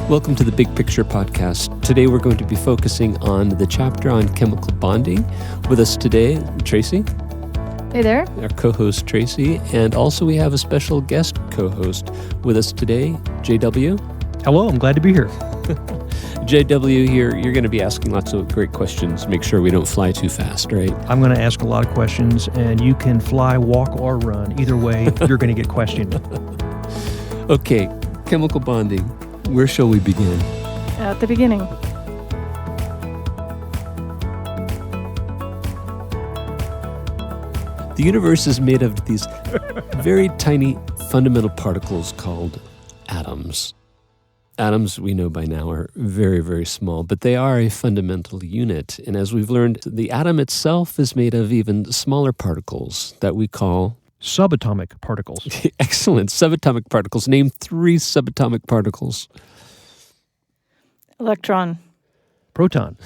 Welcome to the Big Picture Podcast. Today we're going to be focusing on the chapter on chemical bonding. With us today, Tracy. Hey there. Our co-host, Tracy. And also we have a special guest co-host with us today, JW. Hello, I'm glad to be here. JW here, you're going to be asking lots of great questions. Make sure we don't fly too fast, right? I'm going to ask a lot of questions, and you can fly, walk, or run. Either way, you're going to get questioned. Okay, chemical bonding. Where shall we begin? At the beginning. The universe is made of these very tiny fundamental particles called atoms. Atoms, we know by now, are very, very small, but they are a fundamental unit. And as we've learned, the atom itself is made of even smaller particles that we call Subatomic particles. Excellent. Subatomic particles. Name 3 subatomic particles. Electron. Proton.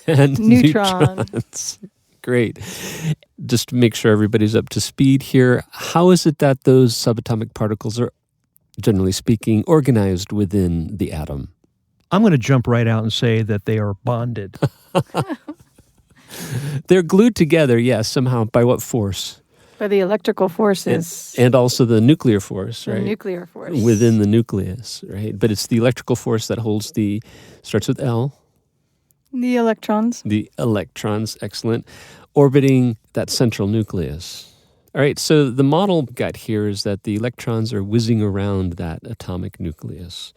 And Neutron. neutrons. Great. Just to make sure everybody's up to speed here, how is it that those subatomic particles are, generally speaking, organized within the atom? I'm going to jump right out and say that they are bonded. They're glued together, yes, somehow. By what force? By the electrical forces. And also the nuclear force, right? The nuclear force. Within the nucleus, right? But it's the electrical force that holds starts with L. The electrons. The electrons, excellent, orbiting that central nucleus. All right, so the model we've got here is that the electrons are whizzing around that atomic nucleus.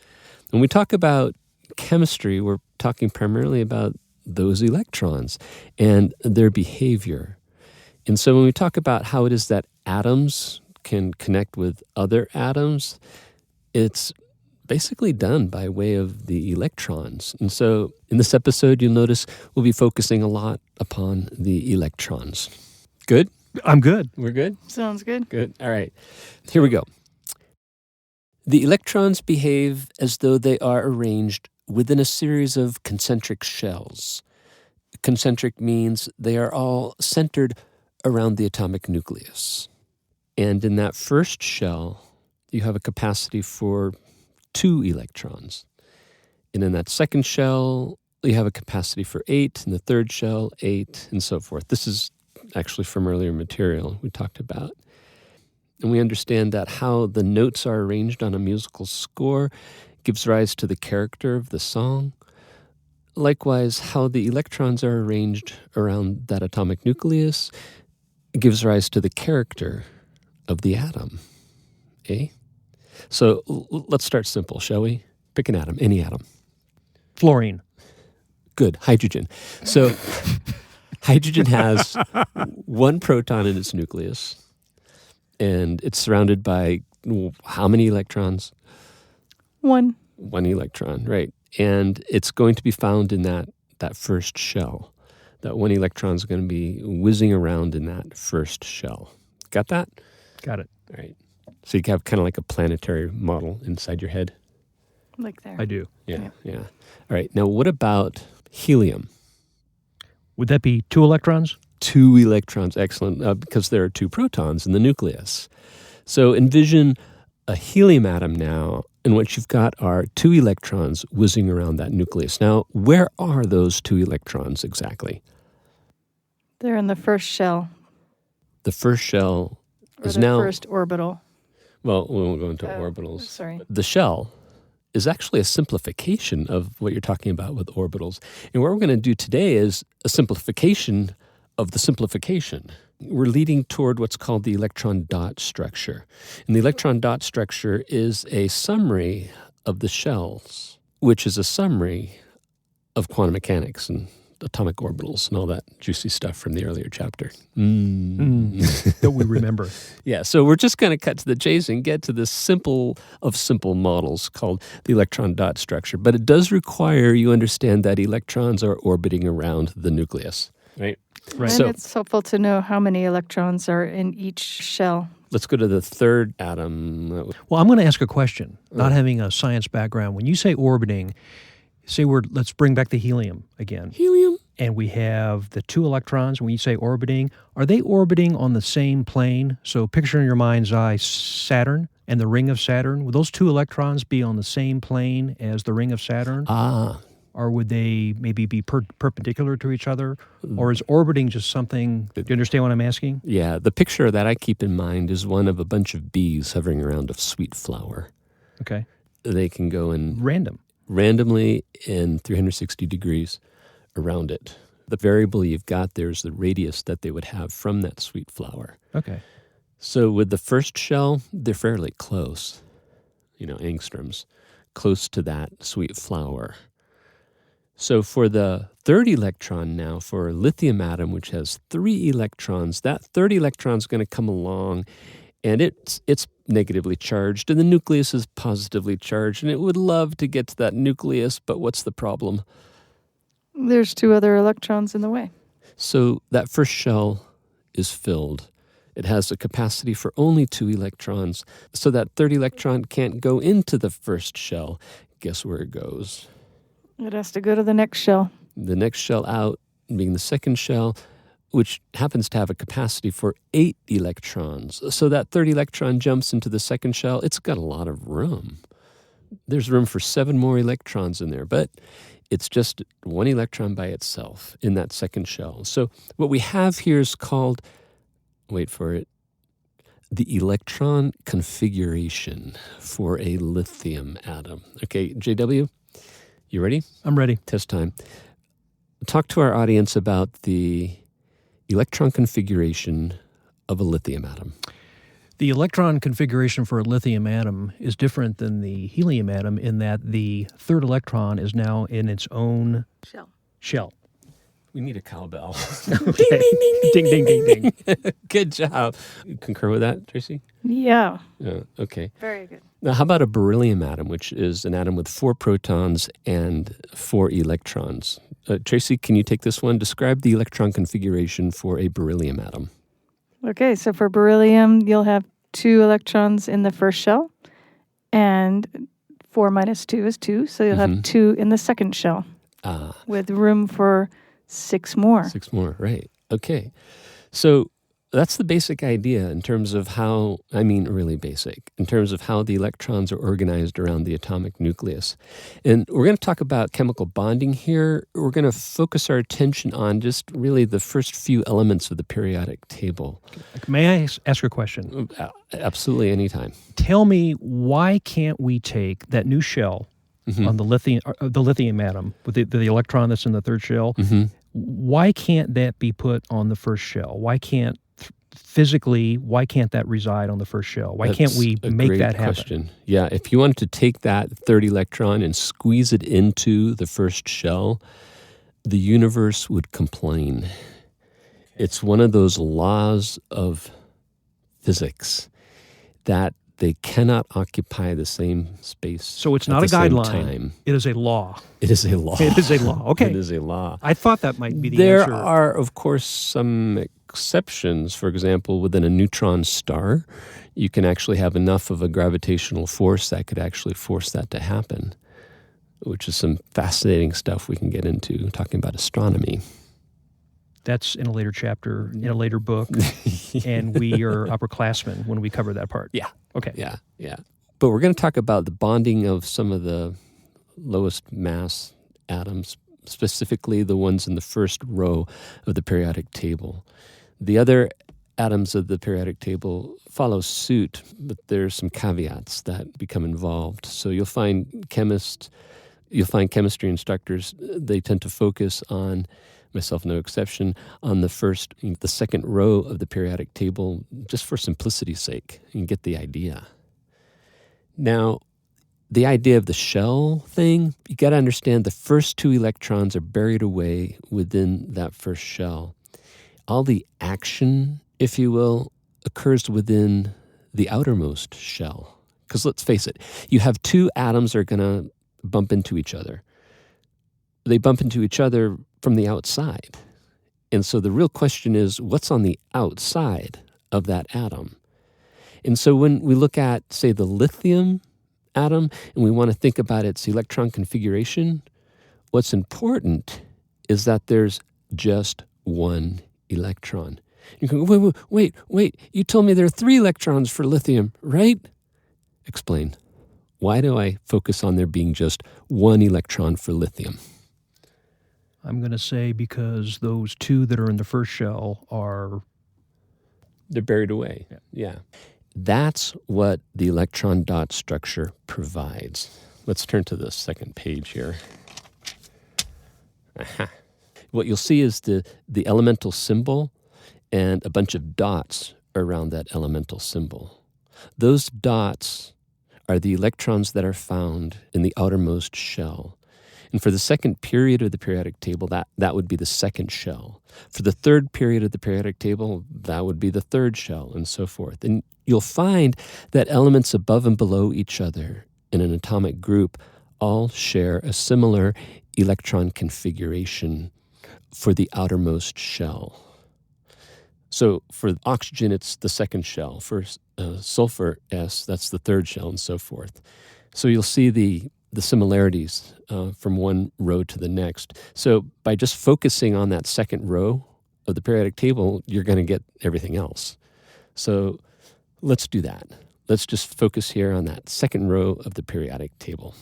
When we talk about chemistry, we're talking primarily about those electrons and their behavior. And so when we talk about how it is that atoms can connect with other atoms, it's basically done by way of the electrons. And so in this episode, you'll notice we'll be focusing a lot upon the electrons. Good? I'm good. We're good? Sounds good. Good. All right. Here we go. The electrons behave as though they are arranged within a series of concentric shells. Concentric means they are all centered around the atomic nucleus. And in that first shell, you have a capacity for 2 electrons. And in that second shell, you have a capacity for 8. In the third shell, 8, and so forth. This is actually from earlier material we talked about. And we understand that how the notes are arranged on a musical score gives rise to the character of the song. Likewise, how the electrons are arranged around that atomic nucleus gives rise to the character of the atom. Eh? So let's start simple, shall we? Pick an atom, any atom. Fluorine. Good, hydrogen. So hydrogen has 1 proton in its nucleus, and it's surrounded by how many electrons? 1. 1 electron, right. And it's going to be found in that first shell. That 1 electron is going to be whizzing around in that first shell. Got that? Got it. All right. So you have kind of like a planetary model inside your head? Like there. I do. Yeah. All right. Now, what about helium? Would that be 2 electrons? 2 electrons, excellent, because there are 2 protons in the nucleus. So envision a helium atom now, and what you've got are 2 electrons whizzing around that nucleus. Now, where are those 2 electrons exactly? They're in the first shell. The first shell Or is the now... first orbital. Well, we won't go into orbitals. Sorry. The shell is actually a simplification of what you're talking about with orbitals. And what we're going to do today is a simplification of the simplification. We're leading toward what's called the electron-dot structure. And the electron-dot structure is a summary of the shells, which is a summary of quantum mechanics and atomic orbitals and all that juicy stuff from the earlier chapter. That we remember. Yeah, so we're just going to cut to the chase and get to the simple of simple models called the electron-dot structure. But it does require you understand that electrons are orbiting around the nucleus, right? Right. And it's helpful to know how many electrons are in each shell. Let's go to the third atom. Well, I'm going to ask a question, not having a science background. When you say orbiting, let's bring back the helium again. Helium? And we have the 2 electrons. When you say orbiting, are they orbiting on the same plane? So picture in your mind's eye Saturn and the ring of Saturn, would those two electrons be on the same plane as the ring of Saturn? Or would they maybe be perpendicular to each other? Or is orbiting just something, do you understand what I'm asking? Yeah, the picture that I keep in mind is one of a bunch of bees hovering around a sweet flower. Okay. They can go in randomly in 360 degrees around it. The variable you've got there is the radius that they would have from that sweet flower. Okay. So with the first shell, they're fairly close, angstroms, close to that sweet flower. So for the third electron now, for a lithium atom, which has 3 electrons, that third electron is going to come along, and it's negatively charged, and the nucleus is positively charged, and it would love to get to that nucleus, but what's the problem? There's 2 other electrons in the way. So that first shell is filled. It has a capacity for only 2 electrons, so that third electron can't go into the first shell. Guess where it goes? It has to go to the next shell. The next shell out being the second shell, which happens to have a capacity for 8 electrons. So that third electron jumps into the second shell. It's got a lot of room. There's room for 7 more electrons in there, but it's just 1 electron by itself in that second shell. So what we have here is called, wait for it, the electron configuration for a lithium atom. Okay, JW, you ready? I'm ready. Test time. Talk to our audience about the electron configuration of a lithium atom. The electron configuration for a lithium atom is different than the helium atom in that the third electron is now in its own shell. We need a cowbell. Okay. Ding, ding, ding, ding. Good job. You concur with that, Tracy? Yeah. Okay. Very good. Now, how about a beryllium atom, which is an atom with 4 protons and 4 electrons? Tracy, can you take this one? Describe the electron configuration for a beryllium atom. Okay, so for beryllium, you'll have 2 electrons in the first shell, and 4 minus 2 is 2, so you'll have 2 in the second shell with room for 6 more. 6 more, right. Okay. So that's the basic idea in terms of how, really basic, in terms of how the electrons are organized around the atomic nucleus. And we're going to talk about chemical bonding here. We're going to focus our attention on just really the first few elements of the periodic table. May I ask a question? Absolutely, anytime. Tell me, why can't we take that new shell on the lithium atom with the electron that's in the third shell? Why can't that be put on the first shell? Why can't that reside on the first shell? Why can't we make that happen? Question. Yeah, if you wanted to take that third electron and squeeze it into the first shell, the universe would complain. It's one of those laws of physics that they cannot occupy the same space. So it's not a guideline. It is a law. It is a law. It is a law. Okay. It is a law. I thought that might be the answer. answer. There are, of course, some exceptions. For example, within a neutron star, you can actually have enough of a gravitational force that could actually force that to happen, which is some fascinating stuff we can get into talking about astronomy. That's in a later chapter, in a later book, and we are upperclassmen when we cover that part. Yeah. Okay. Yeah. But we're going to talk about the bonding of some of the lowest mass atoms, specifically the ones in the first row of the periodic table. The other atoms of the periodic table follow suit, but there's some caveats that become involved. So you'll find chemistry instructors, they tend to focus on, myself no exception, on the second row of the periodic table, just for simplicity's sake. You can get the idea. Now, the idea of the shell thing, you got to understand the first 2 electrons are buried away within that first shell. All the action, if you will, occurs within the outermost shell. Because let's face it, you have 2 atoms that are going to bump into each other. They bump into each other from the outside. And so the real question is, what's on the outside of that atom? And so when we look at, say, the lithium atom, and we want to think about its electron configuration, what's important is that there's just 1 electron. You go, wait, you told me there are 3 electrons for lithium, right? Explain. Why do I focus on there being just one electron for lithium? I'm going to say because those two that are in the first shell are... They're buried away. Yeah. That's what the electron-dot structure provides. Let's turn to the second page here. Aha. What you'll see is the elemental symbol and a bunch of dots around that elemental symbol. Those dots are the electrons that are found in the outermost shell. And for the second period of the periodic table, that would be the second shell. For the third period of the periodic table, that would be the third shell, and so forth. And you'll find that elements above and below each other in an atomic group all share a similar electron configuration for the outermost shell. So for oxygen, it's the second shell. For sulfur, S, that's the third shell, and so forth. So you'll see the similarities from one row to the next. So by just focusing on that second row of the periodic table, you're going to get everything else. So let's do that. Let's just focus here on that second row of the periodic table.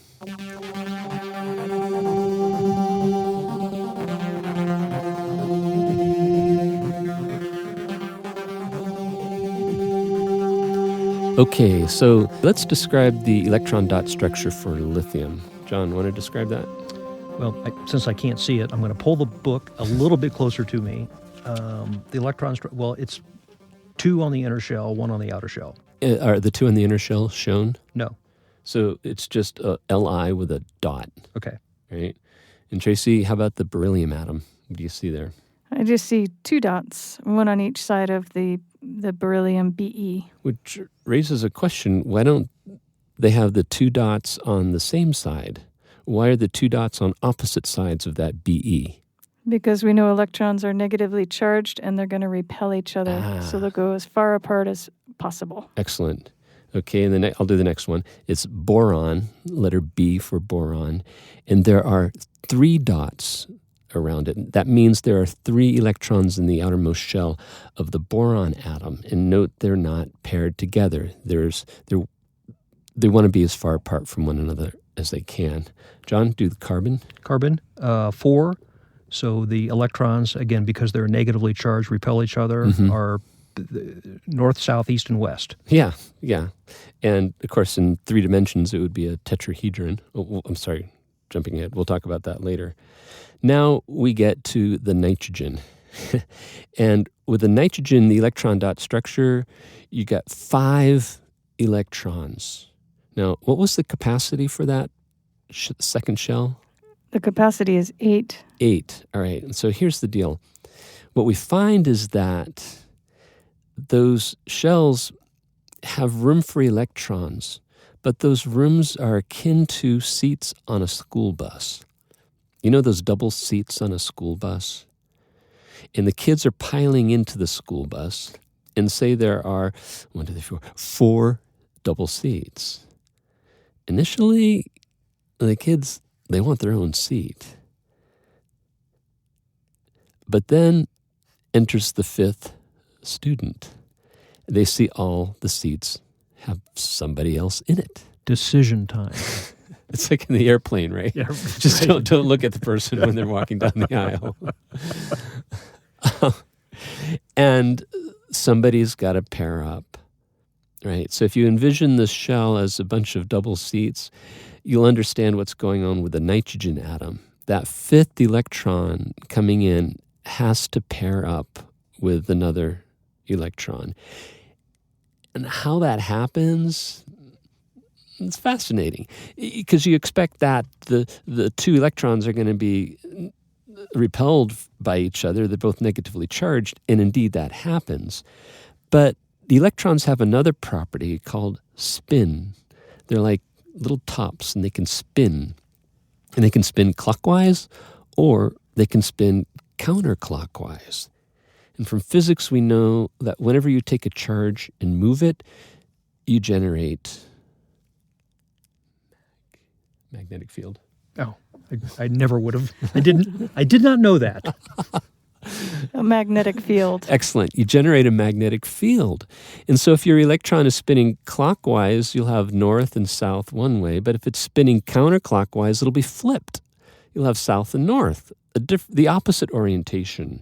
Okay, so let's describe the electron-dot structure for lithium. John, want to describe that? Well, since I can't see it, I'm going to pull the book a little bit closer to me. The electrons, well, it's two on the inner shell, one on the outer shell. Are the two on the inner shell shown? No. So it's just a Li with a dot. Okay. Right? And Tracy, how about the beryllium atom? What do you see there? I just see two dots, one on each side of the beryllium Be. Which raises a question. Why don't they have the two dots on the same side? Why are the two dots on opposite sides of that Be? Because we know electrons are negatively charged and they're going to repel each other. So they'll go as far apart as possible. Excellent. Okay, and I'll do the next one. It's boron, letter B for boron. And there are three dots around it. That means there are three electrons in the outermost shell of the boron atom. And note they're not paired together. They want to be as far apart from one another as they can. John, do the carbon. Carbon, 4. So the electrons, again, because they're negatively charged, repel each other, are north, south, east, and west. Yeah. And, of course, in 3 dimensions, it would be a tetrahedron. Oh, I'm sorry, jumping ahead. We'll talk about that later. Now we get to the nitrogen. And with the nitrogen, the electron-dot structure, you got 5 electrons. Now, what was the capacity for that second shell? The capacity is 8. 8. All right. And so here's the deal. What we find is that those shells have room for electrons, but those rooms are akin to seats on a school bus. You know those double seats on a school bus? And the kids are piling into the school bus, and say there are 4 double seats. Initially, the kids, they want their own seat. But then enters the 5th student. They see all the seats have somebody else in it. Decision time. It's like in the airplane, right? Yeah, Just don't look at the person when they're walking down the aisle. And somebody's got to pair up, right? So if you envision this shell as a bunch of double seats, you'll understand what's going on with the nitrogen atom. That 5th electron coming in has to pair up with another electron. And how that happens, it's fascinating, because you expect that the 2 electrons are going to be repelled by each other. They're both negatively charged, and indeed that happens. But the electrons have another property called spin. They're like little tops, and they can spin. And they can spin clockwise, or they can spin counterclockwise. And from physics, we know that whenever you take a charge and move it, you generate magnetic field. Oh, I never would have. I did not know that. A magnetic field. Excellent. You generate a magnetic field. And so if your electron is spinning clockwise, you'll have north and south one way. But if it's spinning counterclockwise, it'll be flipped. You'll have south and north, the opposite orientation.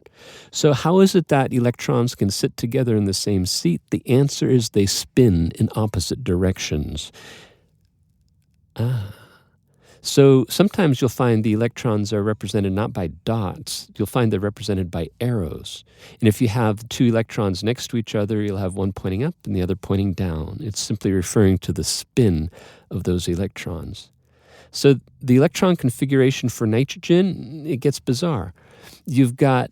So how is it that electrons can sit together in the same seat? The answer is they spin in opposite directions. So sometimes you'll find the electrons are represented not by dots, you'll find they're represented by arrows. And if you have two electrons next to each other, you'll have one pointing up and the other pointing down. It's simply referring to the spin of those electrons. So the electron configuration for nitrogen, it gets bizarre. You've got,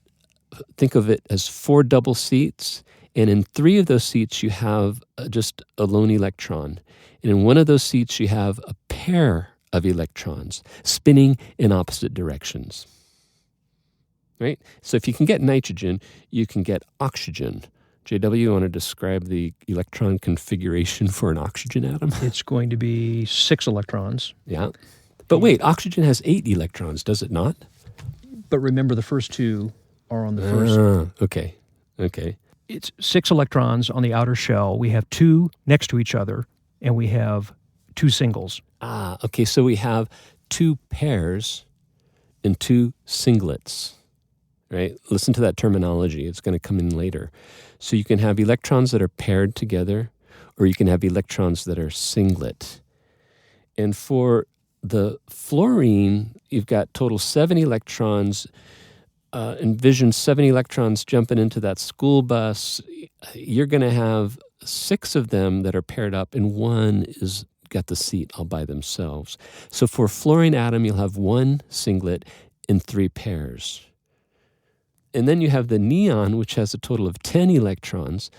think of it as 4 double seats, and in 3 of those seats you have just a lone electron. And in one of those seats you have a pair of electrons spinning in opposite directions. Right? So if you can get nitrogen, you can get oxygen. JW, you want to describe the electron configuration for an oxygen atom? It's going to be 6 electrons. Yeah. But wait, oxygen has 8 electrons, does it not? But remember, the first 2 are on the first. Okay. It's 6 electrons on the outer shell. We have 2 next to each other, and we have 2 singles. Okay, so we have 2 pairs and 2 singlets, right? Listen to that terminology. It's going to come in later. So you can have electrons that are paired together, or you can have electrons that are singlet. And for the fluorine, you've got total 7 electrons. Envision 7 electrons jumping into that school bus. You're going to have 6 of them that are paired up, and 1 is got the seat all by themselves. So for a fluorine atom, you'll have 1 singlet and 3 pairs. And then you have the neon, which has a total of 10 electrons.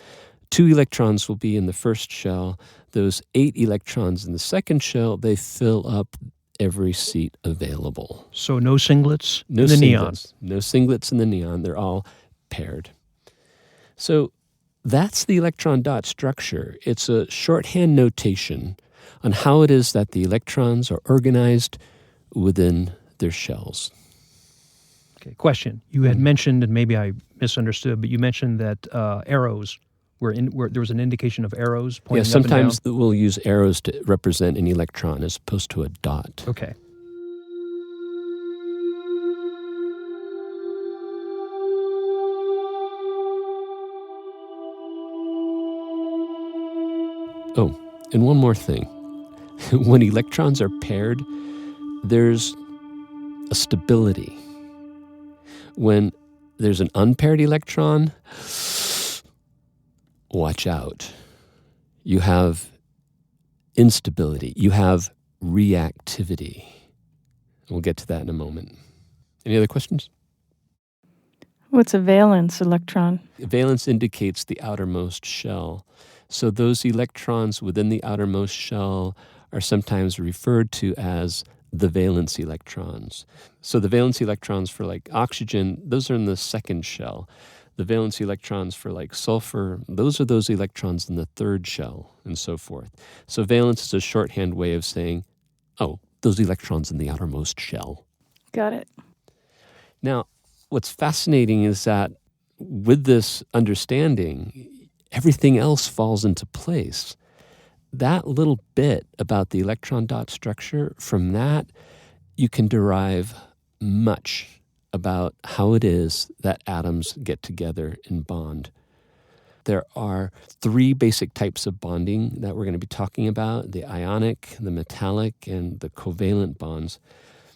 2 electrons will be in the first shell. Those 8 electrons in the second shell, they fill up every seat available. So no singlets in the neon. No singlets in the neon. They're all paired. So that's the electron-dot structure. It's a shorthand notation on how it is that the electrons are organized within their shells. Okay, question. You had mentioned, and maybe I misunderstood, but you mentioned that arrows where there was an indication of arrows pointing up and down. Sometimes we'll use arrows to represent an electron as opposed to a dot. Okay. Oh, and one more thing. When electrons are paired, there's a stability. When there's an unpaired electron, watch out. You have instability. You have reactivity. We'll get to that in a moment. Any other questions? What's a valence electron? Valence indicates the outermost shell. So those electrons within the outermost shell are sometimes referred to as the valence electrons. So the valence electrons for like oxygen, those are in the second shell. The valence electrons for like sulfur, those are those electrons in the third shell, and so forth. So valence is a shorthand way of saying, oh, those electrons in the outermost shell. Got it. Now, what's fascinating is that with this understanding, everything else falls into place. That little bit about the electron-dot structure, from that you can derive much about how it is that atoms get together and bond. There are 3 basic types of bonding that we're going to be talking about: the ionic, the metallic, and the covalent bonds.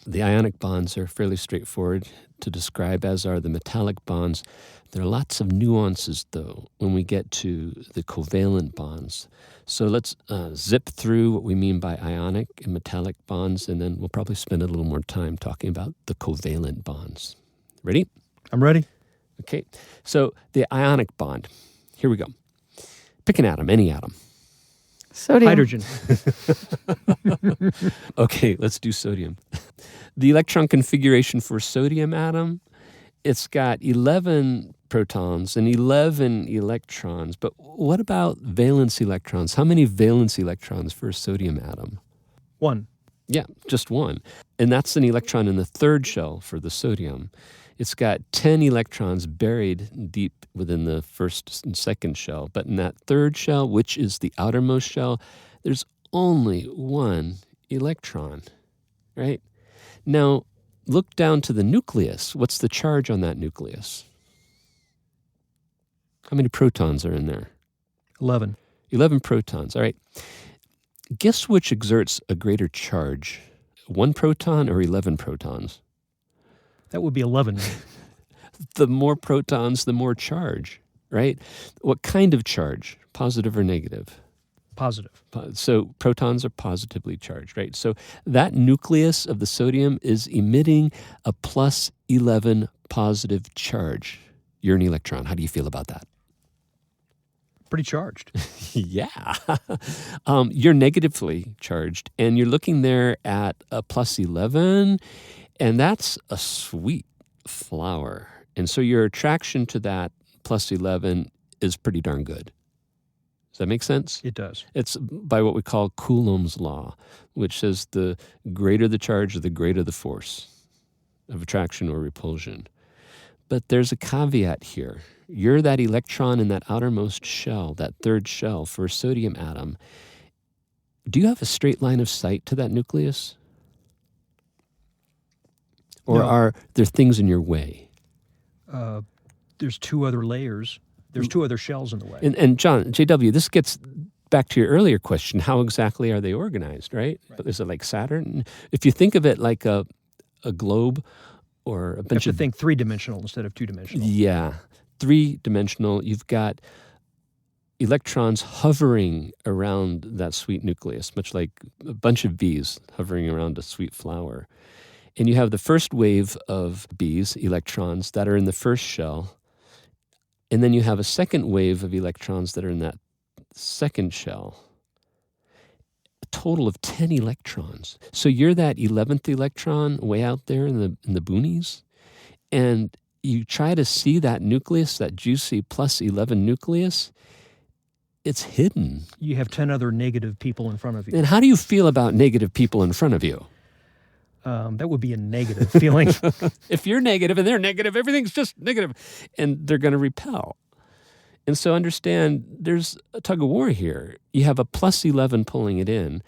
The ionic bonds are fairly straightforward to describe, as are the metallic bonds. There are lots of nuances, though, when we get to the covalent bonds. So let's zip through what we mean by ionic and metallic bonds, and then we'll probably spend a little more time talking about the covalent bonds. Ready? I'm ready. Okay. So the ionic bond. Here we go. Pick an atom, any atom. Sodium. Hydrogen. Okay, let's do sodium. The electron configuration for a sodium atom, it's got 11 protons and 11 electrons. But what about valence electrons? How many valence electrons for a sodium atom? 1. Yeah, just 1. And that's an electron in the third shell for the sodium. It's got 10 electrons buried deep within the first and second shell. But in that third shell, which is the outermost shell, there's only one electron, right? Now, look down to the nucleus. What's the charge on that nucleus? How many protons are in there? 11. 11 protons, all right. Guess which exerts a greater charge, 1 proton or 11 protons? That would be 11. The more protons, the more charge, right? What kind of charge? Positive or negative? Positive. So protons are positively charged, right? So that nucleus of the sodium is emitting a plus 11 positive charge. You're an electron. How do you feel about that? Pretty charged. Yeah. You're negatively charged, and you're looking there at a plus 11, and that's a sweet flower. And so your attraction to that plus 11 is pretty darn good. Does that make sense? It does. It's by what we call Coulomb's law, which says the greater the charge, the greater the force of attraction or repulsion. But there's a caveat here. You're that electron in that outermost shell, that third shell for a sodium atom. Do you have a straight line of sight to that nucleus? Or No. are there things in your way? There's 2 other layers. There's 2 other shells in the way. And John, JW, this gets back to your earlier question. How exactly are they organized, right? Is it like Saturn? If you think of it like a globe or a bunch you have of... to think 3-dimensional instead of 2-dimensional. Yeah. 3-dimensional, you've got electrons hovering around that sweet nucleus, much like a bunch of bees hovering around a sweet flower. And you have the first wave of bees, electrons, that are in the first shell. And then you have a second wave of electrons that are in that second shell. A total of 10 electrons. So you're that 11th electron way out there in the boonies, and you try to see that nucleus, that juicy plus 11 nucleus, it's hidden. You have 10 other negative people in front of you. And how do you feel about negative people in front of you? That would be a negative feeling. If you're negative and they're negative, everything's just negative, and they're going to repel. And so understand there's a tug of war here. You have a plus 11 pulling it in,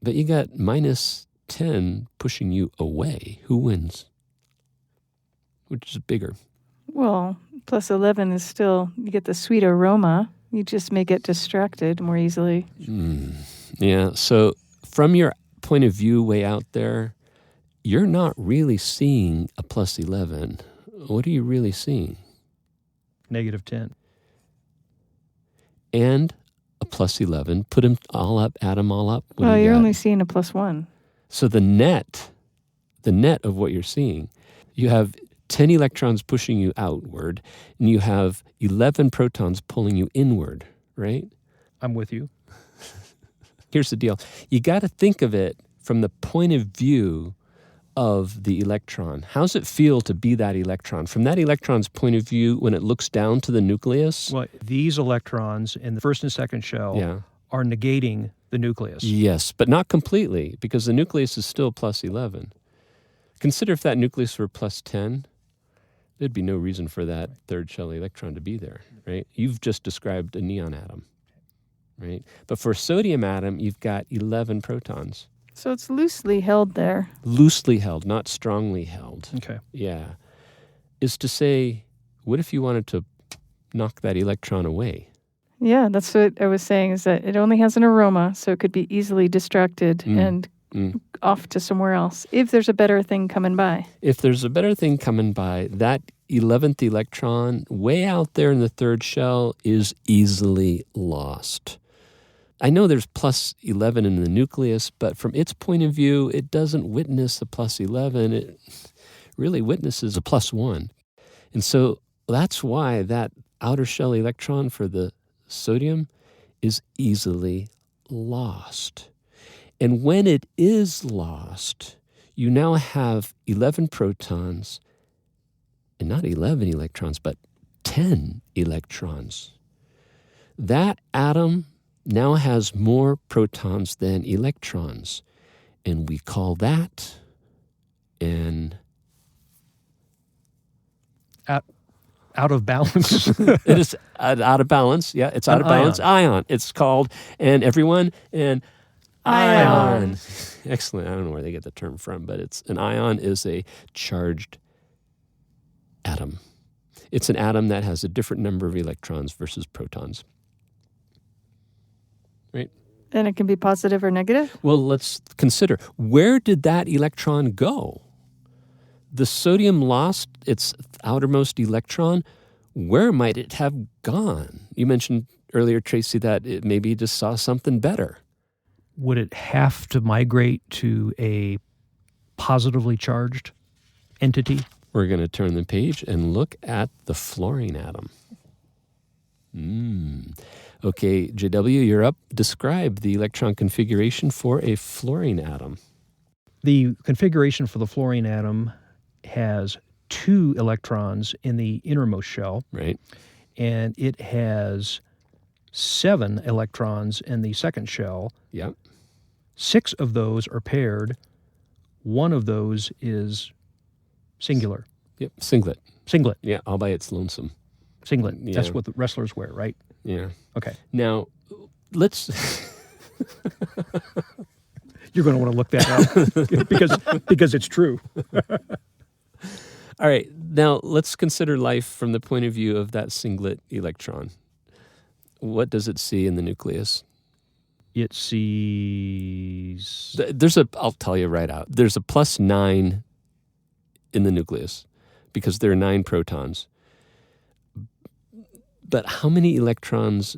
but you got minus 10 pushing you away. Who wins? Which is bigger? Well, plus 11 is still, you get the sweet aroma. You just may get distracted more easily. Yeah, so from your point of view way out there, you're not really seeing a plus 11. What are you really seeing? Negative 10. And a plus 11. Put them all up, add them all up. What do Well, you you're got? only seeing a plus 1. So the net of what you're seeing, you have 10 electrons pushing you outward, and you have 11 protons pulling you inward, right? I'm with you. Here's the deal. You got to think of it from the point of view of the electron. How's it feel to be that electron? From that electron's point of view, when it looks down to the nucleus? Well, these electrons in the first and second shell are negating the nucleus. Yes, but not completely, because the nucleus is still plus 11. Consider if that nucleus were plus 10, there'd be no reason for that third shell electron to be there, right? You've just described a neon atom, right? But for a sodium atom, you've got 11 protons. So it's loosely held there. Loosely held, not strongly held. Okay. Yeah. Is to say, what if you wanted to knock that electron away? Yeah, that's what I was saying, is that it only has an aroma, so it could be easily distracted and off to somewhere else, if there's a better thing coming by. If there's a better thing coming by, that 11th electron way out there in the third shell is easily lost. I know there's plus 11 in the nucleus, but from its point of view, it doesn't witness a plus 11. It really witnesses a plus 1. And so that's why that outer shell electron for the sodium is easily lost. And when it is lost, you now have 11 protons, and not 11 electrons, but 10 electrons. That atom now has more protons than electrons, and we call that an Out of balance. It is out of balance. Yeah, it's out of balance. Ion. It's called, and everyone, an ion. Excellent. I don't know where they get the term from, but an ion is a charged atom. It's an atom that has a different number of electrons versus protons. Right? And it can be positive or negative? Well, let's consider, where did that electron go? The sodium lost its outermost electron. Where might it have gone? You mentioned earlier, Tracy, that it maybe just saw something better. Would it have to migrate to a positively charged entity? We're going to turn the page and look at the fluorine atom. Okay, JW, you're up. Describe the electron configuration for a fluorine atom. The configuration for the fluorine atom has 2 electrons in the innermost shell. Right. And it has 7 electrons in the second shell. Yep. 6 of those are paired. 1 of those is singular. Yep, singlet. Singlet. Yeah, all by its lonesome. Singlet. Yeah. That's what the wrestlers wear, right? Yeah. Okay. Now, let's... You're going to want to look that up because it's true. All right, now let's consider life from the point of view of that singlet electron. What does it see in the nucleus? It sees... I'll tell you right out, there's a +9 in the nucleus because there are 9 protons. But how many electrons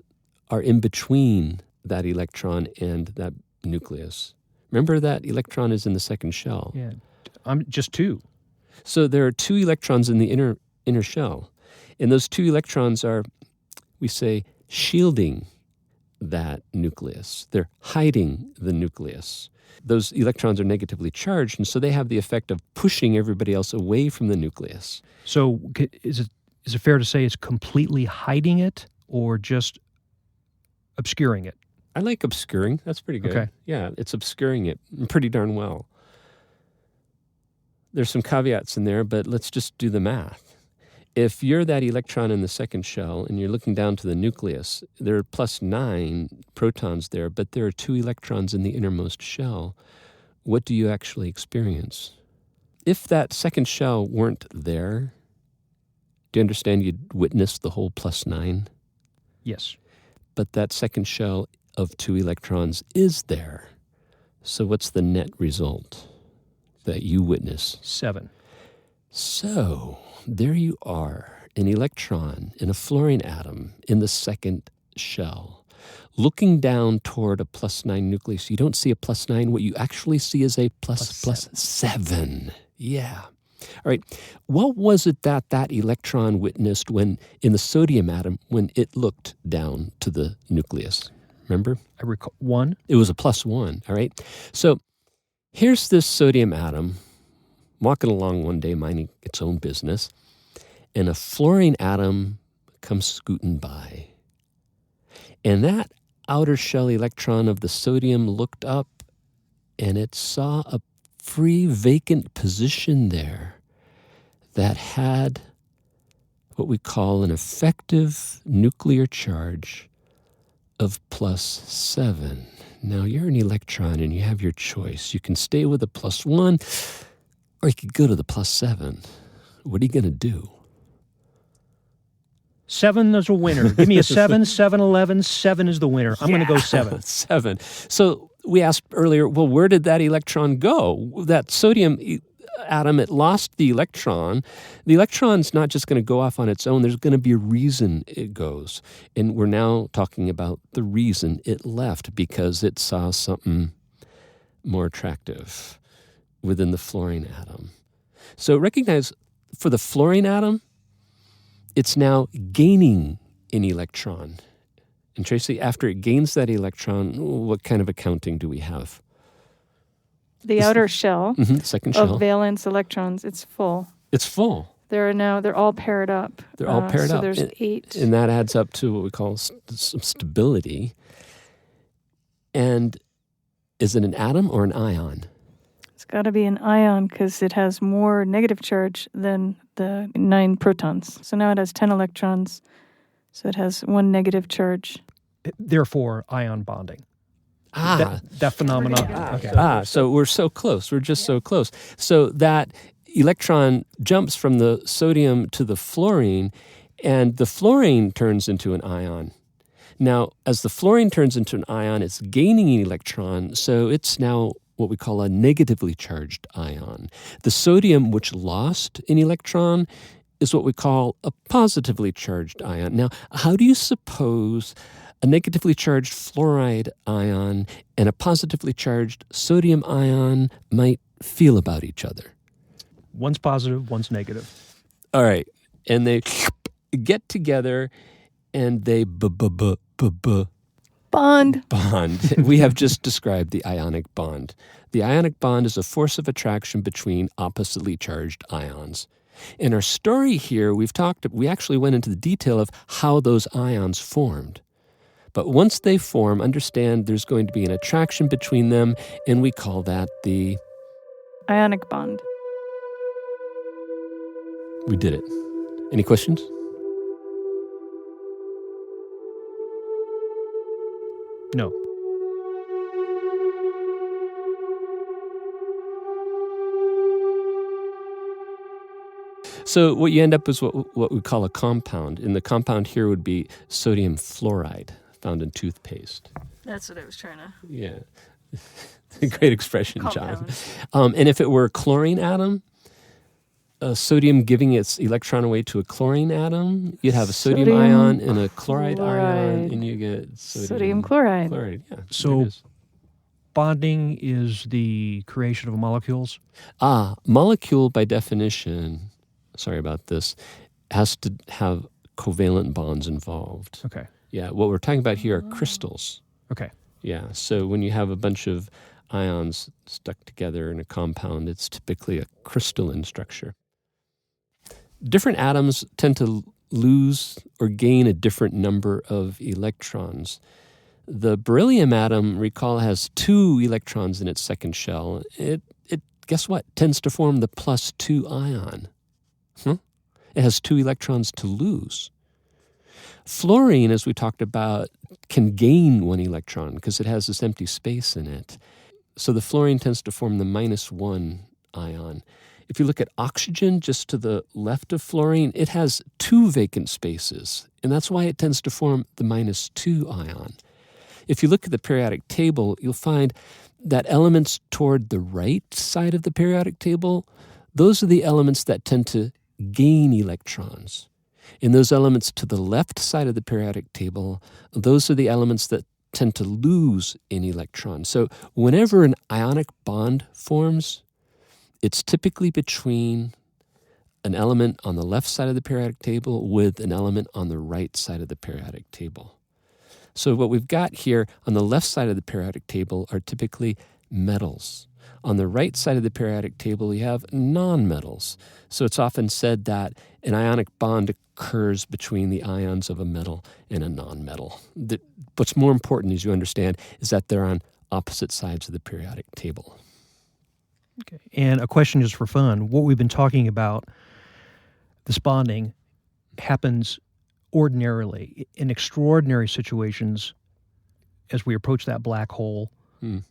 are in between that electron and that nucleus? Remember that electron is in the second shell. Yeah, I'm just 2. So there are 2 electrons in the inner shell. And those 2 electrons are, we say, shielding that nucleus. They're hiding the nucleus. Those electrons are negatively charged, and so they have the effect of pushing everybody else away from the nucleus. So is it fair to say it's completely hiding it or just obscuring it? I like obscuring. That's pretty good. Okay. Yeah, it's obscuring it pretty darn well. There's some caveats in there, but let's just do the math. If you're that electron in the second shell and you're looking down to the nucleus, there are +9 protons there, but there are 2 electrons in the innermost shell. What do you actually experience? If that second shell weren't there, do you understand you'd witness the whole +9? Yes. But that second shell of 2 electrons is there. So what's the net result that you witness? 7. So there you are, an electron in a fluorine atom in the second shell, looking down toward a +9 nucleus. You don't see a +9. What you actually see is a +7. Yeah. All right. What was it that electron witnessed when in the sodium atom when it looked down to the nucleus? Remember? I recall 1. It was a +1. All right. So here's this sodium atom walking along one day, minding its own business, and a fluorine atom comes scooting by. And that outer shell electron of the sodium looked up, and it saw a free vacant position there that had what we call an effective nuclear charge of +7. Now, you're an electron and you have your choice. You can stay with a +1 or you could go to the +7. What are you going to do? 7 is a winner. Give me a 7, 7, 11. 7 is the winner. I'm going to go 7. 7. So we asked earlier, well, where did that electron go? That sodium atom, it lost the electron. The electron's not just going to go off on its own. There's going to be a reason it goes. And we're now talking about the reason it left, because it saw something more attractive within the fluorine atom. So recognize, for the fluorine atom, it's now gaining an electron. And Tracy, after it gains that electron, what kind of accounting do we have? The outer shell second of shell. valence electrons, it's full. It's full. They're all paired up. They're all paired so up. there's 8. And that adds up to what we call some stability. And is it an atom or an ion? It's got to be an ion because it has more negative charge than the 9 protons. So now it has 10 electrons, so it has 1 negative charge. Therefore, ion bonding. Ah. That phenomenon. Okay. So we're so close. We're just so close. So that electron jumps from the sodium to the fluorine, and the fluorine turns into an ion. Now, as the fluorine turns into an ion, it's gaining an electron, so it's now what we call a negatively charged ion. The sodium, which lost an electron, is what we call a positively charged ion. Now, how do you suppose a negatively charged fluoride ion and a positively charged sodium ion might feel about each other? One's positive, one's negative. All right. And they get together and they Bond. We have just described the ionic bond. The ionic bond is a force of attraction between oppositely charged ions. In our story here, we actually went into the detail of how those ions formed. But once they form, understand there's going to be an attraction between them, and we call that the ionic bond. We did it. Any questions? No. So what you end up is what we call a compound. And the compound here would be sodium fluoride, found in toothpaste. That's what I was trying to... Yeah. Great expression, John. And if it were a chlorine atom, sodium giving its electron away to a chlorine atom, you'd have a sodium ion and a chloride ion, and you get sodium chloride. Yeah. So bonding is the creation of molecules? Molecule by definition, sorry about this, has to have covalent bonds involved. Okay. Yeah, what we're talking about here are crystals. Okay. Yeah, so when you have a bunch of ions stuck together in a compound, it's typically a crystalline structure. Different atoms tend to lose or gain a different number of electrons. The beryllium atom, recall, has 2 electrons in its second shell. It guess what? Tends to form the +2 ion. It has 2 electrons to lose. Fluorine, as we talked about, can gain 1 electron because it has this empty space in it. So the fluorine tends to form the -1 ion. If you look at oxygen just to the left of fluorine, it has 2 vacant spaces, and that's why it tends to form the -2 ion. If you look at the periodic table, you'll find that elements toward the right side of the periodic table, those are the elements that tend to gain electrons. And those elements to the left side of the periodic table, those are the elements that tend to lose an electron. So whenever an ionic bond forms, it's typically between an element on the left side of the periodic table with an element on the right side of the periodic table. So what we've got here on the left side of the periodic table are typically metals. On the right side of the periodic table, you have nonmetals. So it's often said that an ionic bond occurs between the ions of a metal and a nonmetal. What's more important, as you understand, is that they're on opposite sides of the periodic table. Okay. And a question just for fun. What we've been talking about, this bonding, happens ordinarily. In extraordinary situations, as we approach that black hole,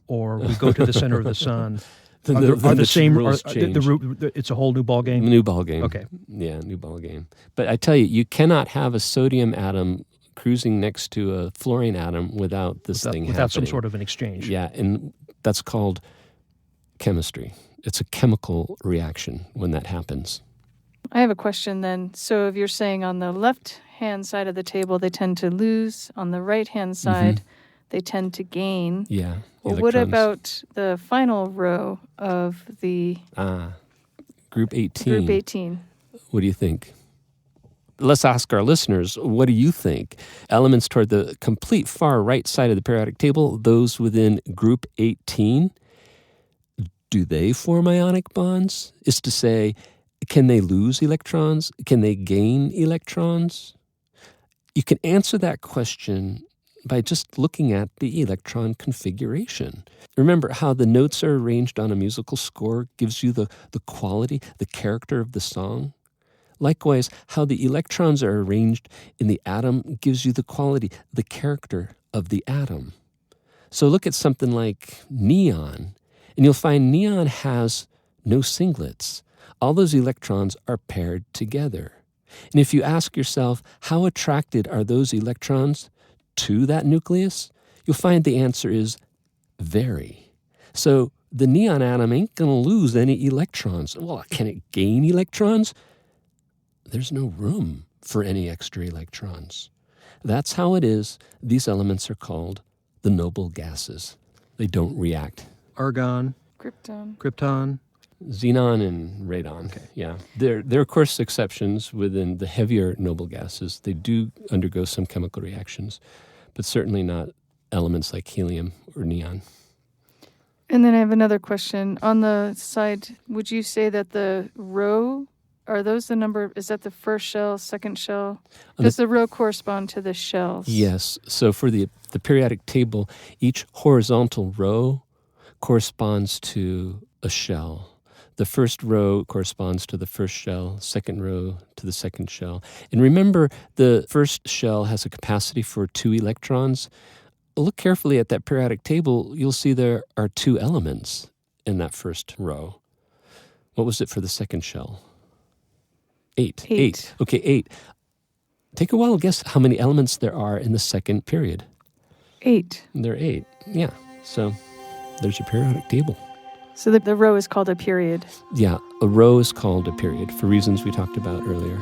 or we go to the center of the sun, it's a whole new ball game? New ball game. Okay. Yeah, new ball game. But I tell you, you cannot have a sodium atom cruising next to a fluorine atom without this thing happening. Without some sort of an exchange. Yeah, and that's called chemistry. It's a chemical reaction when that happens. I have a question then. So if you're saying on the left-hand side of the table, they tend to lose, on the right-hand side, they tend to gain. Yeah. Well, what about the final row of the... Group 18. Group 18. What do you think? Let's ask our listeners, what do you think? Elements toward the complete far right side of the periodic table, those within group 18, do they form ionic bonds? Is to say, can they lose electrons? Can they gain electrons? You can answer that question by just looking at the electron configuration. Remember how the notes are arranged on a musical score gives you the quality, the character of the song? Likewise, how the electrons are arranged in the atom gives you the quality, the character of the atom. So look at something like neon, and you'll find neon has no singlets. All those electrons are paired together. And if you ask yourself, how attracted are those electrons to that nucleus? You'll find the answer is very. So the neon atom ain't going to lose any electrons. Well, can it gain electrons? There's no room for any extra electrons. That's how it is. These elements are called the noble gases. They don't react. Argon. Krypton. Xenon and radon. Okay. Yeah. There are, of course, exceptions within the heavier noble gases. They do undergo some chemical reactions, but certainly not elements like helium or neon. And then I have another question. On the side, would you say that the row, are those the number, is that the first shell, second shell? Does the row correspond to the shells? Yes. So for the periodic table, each horizontal row corresponds to a shell. The first row corresponds to the first shell, second row to the second shell. And remember, the first shell has a capacity for 2 electrons. Look carefully at that periodic table. You'll see there are 2 elements in that first row. What was it for the second shell? 8. 8. Okay, 8. Take a wild guess how many elements there are in the second period. 8. There are 8. Yeah. So there's your periodic table. So the row is called a period. Yeah, a row is called a period for reasons we talked about earlier.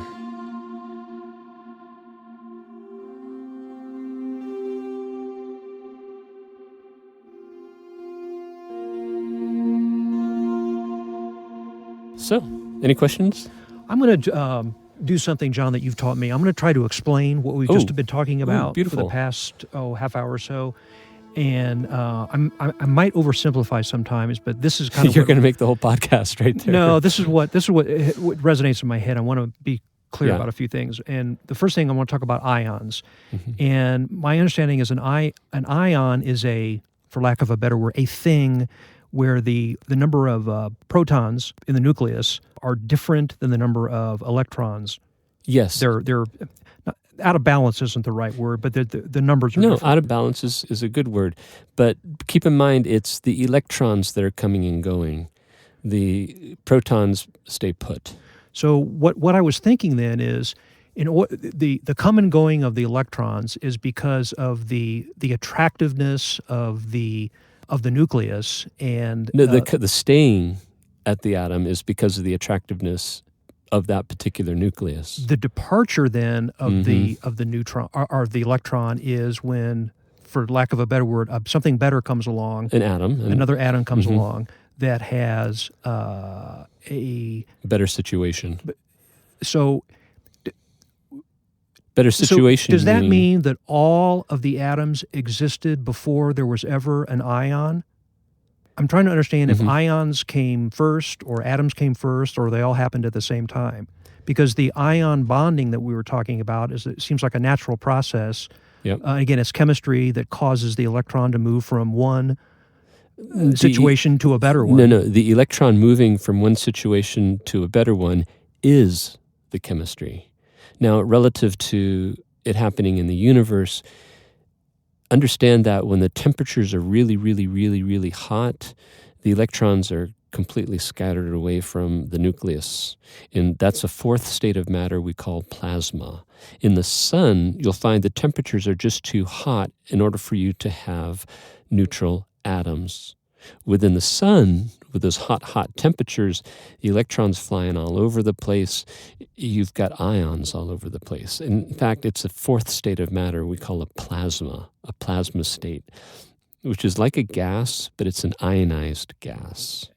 So, any questions? I'm going to do something, John, that you've taught me. I'm going to try to explain what we've just been talking about for the past half hour or so. And I might oversimplify sometimes, but this is kind of you're going to make the whole podcast right there. No, this is what resonates in my head. I want to be clear about a few things. And the first thing I want to talk about ions. Mm-hmm. And my understanding is an ion is for lack of a better word, a thing where the number of protons in the nucleus are different than the number of electrons. Yes, they're out of balance isn't the right word, but the numbers are different. Out of balance is a good word. But keep in mind, it's the electrons that are coming and going. The protons stay put. So what I was thinking then is, the come and going of the electrons is because of the attractiveness of the nucleus, and the staying at the atom is because of the attractiveness of that particular nucleus. The departure then of the neutron or the electron is when, for lack of a better word, something better comes along. An atom. Another atom comes along that has a better situation. So better situation. So does that mean that all of the atoms existed before there was ever an ion? I'm trying to understand if ions came first or atoms came first or they all happened at the same time. Because the ion bonding that we were talking about it seems like a natural process. Yep. Again, it's chemistry that causes the electron to move from one situation to a better one. No. The electron moving from one situation to a better one is the chemistry. Now, relative to it happening in the universe, understand that when the temperatures are really, really, really, really hot, the electrons are completely scattered away from the nucleus. And that's a fourth state of matter we call plasma. In the sun, you'll find the temperatures are just too hot in order for you to have neutral atoms. Within the sun, with those hot temperatures, the electrons flying all over the place, you've got ions all over the place. In fact, it's a fourth state of matter we call a plasma state, which is like a gas, but it's an ionized gas.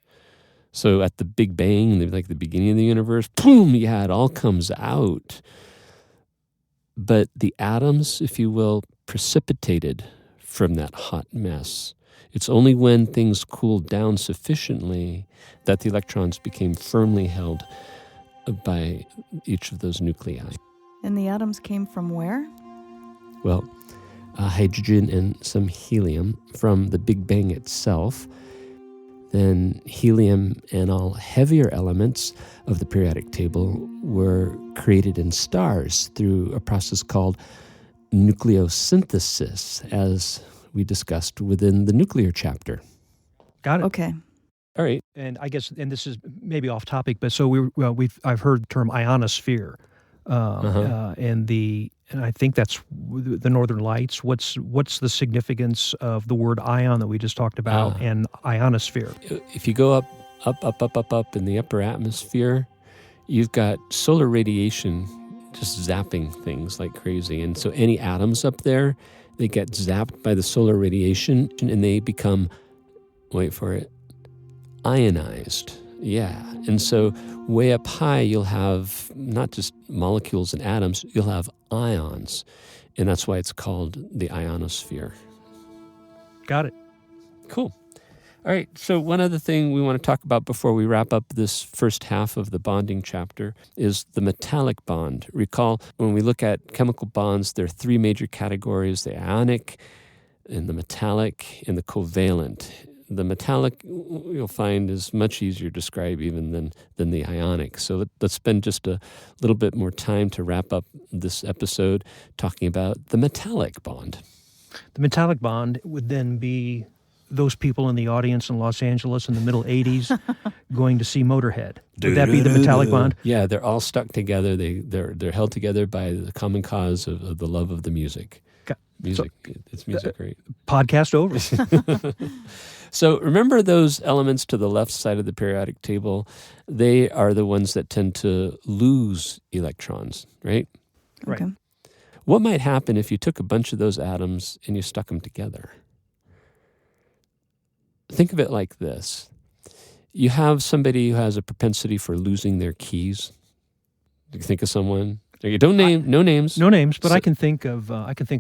So at the Big Bang, like the beginning of the universe, boom, it all comes out. But the atoms, if you will, precipitated from that hot mess. It's only when things cooled down sufficiently that the electrons became firmly held by each of those nuclei. And the atoms came from where? Well, hydrogen and some helium from the Big Bang itself. Then helium and all heavier elements of the periodic table were created in stars through a process called nucleosynthesis, as we discussed within the nuclear chapter. Got it. Okay. All right. And I guess, and this is maybe off topic, but so I've heard the term ionosphere, and I think that's the Northern Lights. What's the significance of the word ion that we just talked about and ionosphere? If you go up in the upper atmosphere, you've got solar radiation just zapping things like crazy. And so any atoms up there, they get zapped by the solar radiation and they become, wait for it, ionized. Yeah. And so way up high, you'll have not just molecules and atoms, you'll have ions. And that's why it's called the ionosphere. Got it. Cool. All right, so one other thing we want to talk about before we wrap up this first half of the bonding chapter is the metallic bond. Recall, when we look at chemical bonds, there are three major categories: the ionic, and the metallic, and the covalent. The metallic, you'll find, is much easier to describe even than the ionic. So let's spend just a little bit more time to wrap up this episode talking about the metallic bond. The metallic bond would then be those people in the audience in Los Angeles in the middle 80s going to see Motorhead. Would that be the metallic bond? Yeah, they're all stuck together. They're held together by the common cause of the love of the music. Music, it's music, right? Podcast over. So remember those elements to the left side of the periodic table? They are the ones that tend to lose electrons, right? Right. Okay. What might happen if you took a bunch of those atoms and you stuck them together? Think of it like this. You have somebody who has a propensity for losing their keys. You think of someone? Okay, no names. No names, but I can think of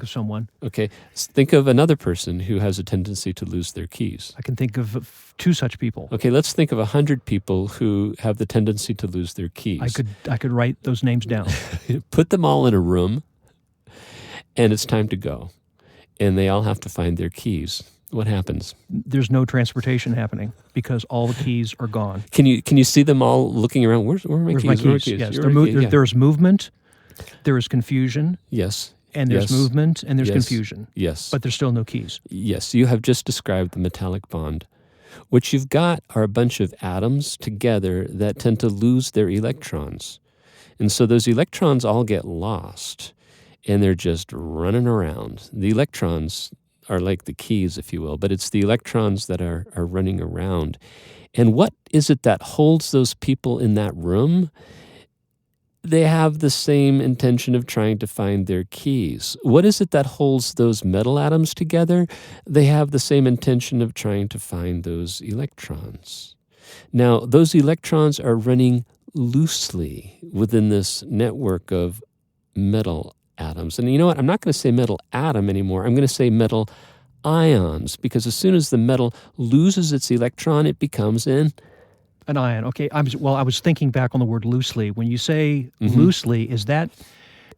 someone. Okay, think of another person who has a tendency to lose their keys. I can think of two such people. Okay, let's think of 100 people who have the tendency to lose their keys. I could write those names down. Put them all in a room, and it's time to go. And they all have to find their keys. What happens? There's no transportation happening because all the keys are gone. Can you see them all looking around? Where are my keys? My keys? Yes, there's movement, there is confusion. Yes. And there's movement and there's confusion. Yes. But there's still no keys. Yes, you have just described the metallic bond. What you've got are a bunch of atoms together that tend to lose their electrons. And so those electrons all get lost, and they're just running around. The electrons are like the keys, if you will, but it's the electrons that are running around. And what is it that holds those people in that room? They have the same intention of trying to find their keys. What is it that holds those metal atoms together? They have the same intention of trying to find those electrons. Now, those electrons are running loosely within this network of metal atoms. And you know what? I'm not going to say metal atom anymore. I'm going to say metal ions, because as soon as the metal loses its electron, it becomes an ion. Okay. I was thinking back on the word loosely. When you say loosely, is that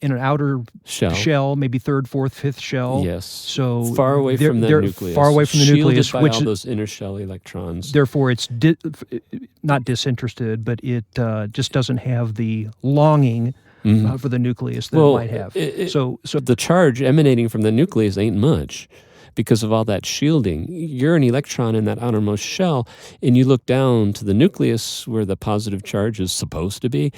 in an outer shell, maybe third, fourth, fifth shell? Yes. So far away from the nucleus. Far away from the nucleus, by all those inner shell electrons. Therefore, it's not disinterested, but it just doesn't have the longing for the nucleus that it might have. So the charge emanating from the nucleus ain't much because of all that shielding. You're an electron in that outermost shell, and you look down to the nucleus where the positive charge is supposed to be.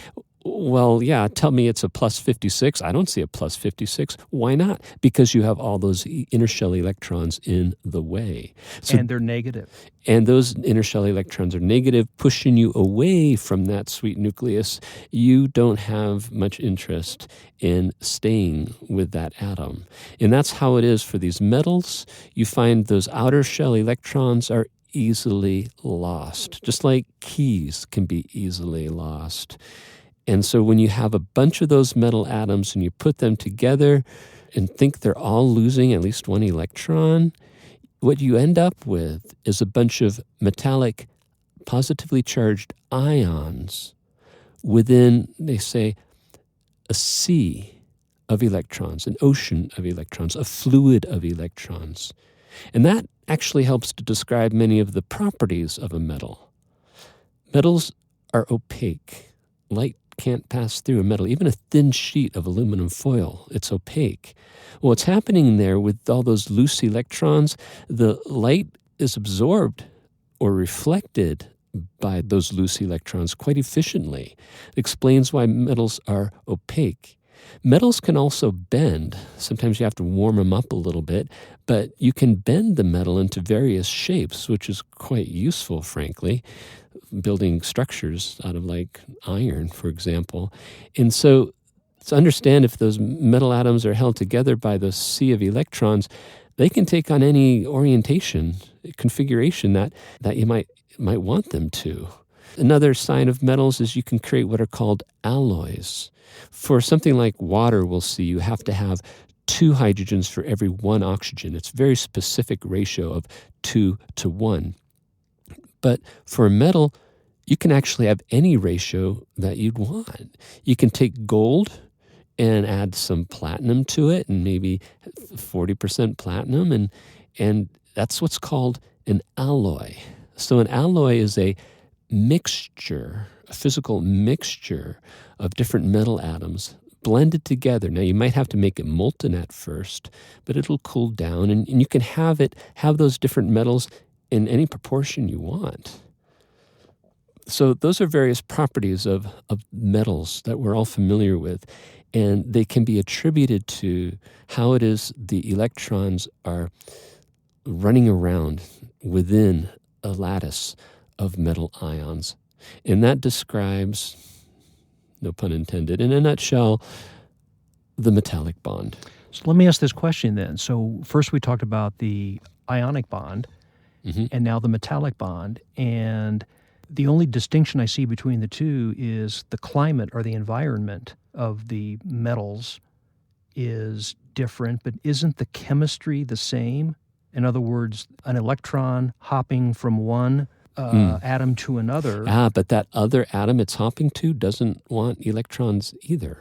Well, yeah, tell me it's a plus 56. I don't see a plus 56. Why not? Because you have all those inner shell electrons in the way. And they're negative. And those inner shell electrons are negative, pushing you away from that sweet nucleus. You don't have much interest in staying with that atom. And that's how it is for these metals. You find those outer shell electrons are easily lost, just like keys can be easily lost. And so when you have a bunch of those metal atoms and you put them together and think they're all losing at least one electron, what you end up with is a bunch of metallic, positively charged ions within, they say, a sea of electrons, an ocean of electrons, a fluid of electrons. And that actually helps to describe many of the properties of a metal. Metals are opaque. Light can't pass through a metal, even a thin sheet of aluminum foil. It's opaque. Well, what's happening there with all those loose electrons, the light is absorbed or reflected by those loose electrons quite efficiently. It explains why metals are opaque. Metals can also bend. Sometimes you have to warm them up a little bit, but you can bend the metal into various shapes, which is quite useful, frankly, building structures out of like iron, for example. And so to understand if those metal atoms are held together by the sea of electrons, they can take on any orientation, configuration that you might want them to. Another sign of metals is you can create what are called alloys. For something like water, we'll see, you have to have 2 hydrogens for every 1 oxygen. It's a very specific ratio of 2 to 1. But for a metal, you can actually have any ratio that you'd want. You can take gold and add some platinum to it, and maybe 40% platinum, and that's what's called an alloy. So an alloy is a mixture, a physical mixture of different metal atoms blended together. Now, you might have to make it molten at first, but it'll cool down, and you can have those different metals in any proportion you want. So those are various properties of metals that we're all familiar with, and they can be attributed to how it is the electrons are running around within a lattice of metal ions. And that describes, no pun intended, in a nutshell, the metallic bond. So let me ask this question then. So first we talked about the ionic bond, and now the metallic bond. And the only distinction I see between the two is the climate or the environment of the metals is different, but isn't the chemistry the same? In other words, an electron hopping from one atom to another. But that other atom it's hopping to doesn't want electrons either.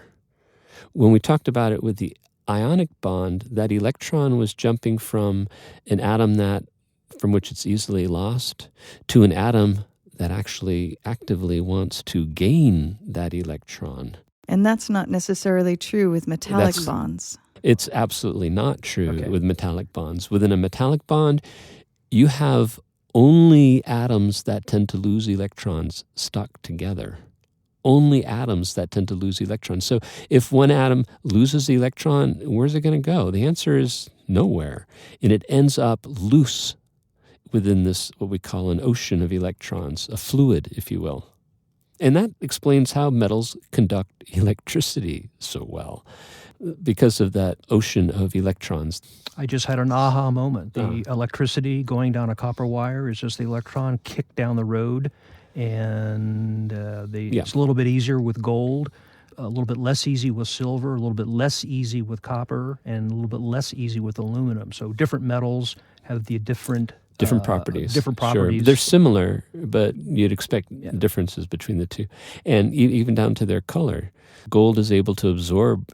When we talked about it with the ionic bond, that electron was jumping from an atom from which it's easily lost to an atom that actually actively wants to gain that electron. And that's not necessarily true with metallic bonds. It's absolutely not true with metallic bonds. Within a metallic bond, you have only atoms that tend to lose electrons stuck together. Only atoms that tend to lose electrons. So if one atom loses the electron, where's it going to go? The answer is nowhere. And it ends up loose within this, what we call an ocean of electrons, a fluid, if you will. And that explains how metals conduct electricity so well, because of that ocean of electrons. I just had an aha moment. The electricity going down a copper wire is just the electron kicked down the road, and it's a little bit easier with gold, a little bit less easy with silver, a little bit less easy with copper, and a little bit less easy with aluminum. So different metals have the different properties. Sure. They're similar, but you'd expect differences between the two. And even down to their color. Gold is able to absorb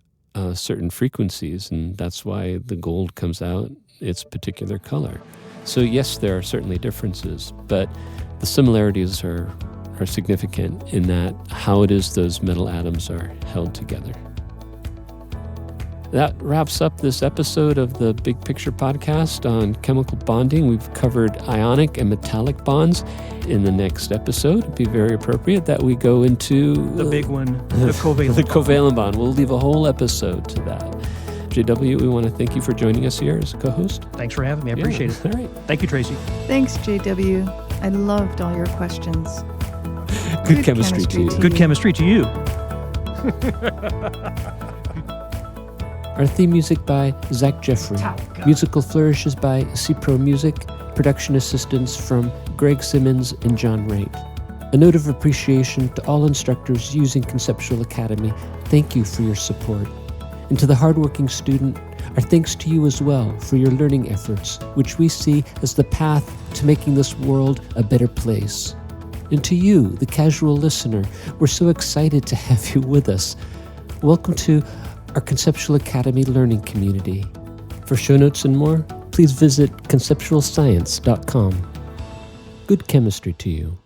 certain frequencies, and that's why the gold comes out its particular color. So yes, there are certainly differences, but the similarities are significant in that how it is those metal atoms are held together. That wraps up this episode of the Big Picture Podcast on chemical bonding. We've covered ionic and metallic bonds. In the next episode, it'd be very appropriate that we go into the big one, the covalent the covalent bond. We'll leave a whole episode to that. JW, we want to thank you for joining us here as a co-host. Thanks for having me. I appreciate it. All right. Thank you, Tracy. Thanks, JW. I loved all your questions. Good chemistry to you. Good chemistry to you. Our theme music by Zach Jeffrey. Musical flourishes by C-Pro Music. Production assistance from Greg Simmons and John Wright. A note of appreciation to all instructors using Conceptual Academy. Thank you for your support. And to the hardworking student, our thanks to you as well for your learning efforts, which we see as the path to making this world a better place. And to you, the casual listener, we're so excited to have you with us. Welcome to our Conceptual Academy learning community. For show notes and more, please visit conceptualscience.com. Good chemistry to you.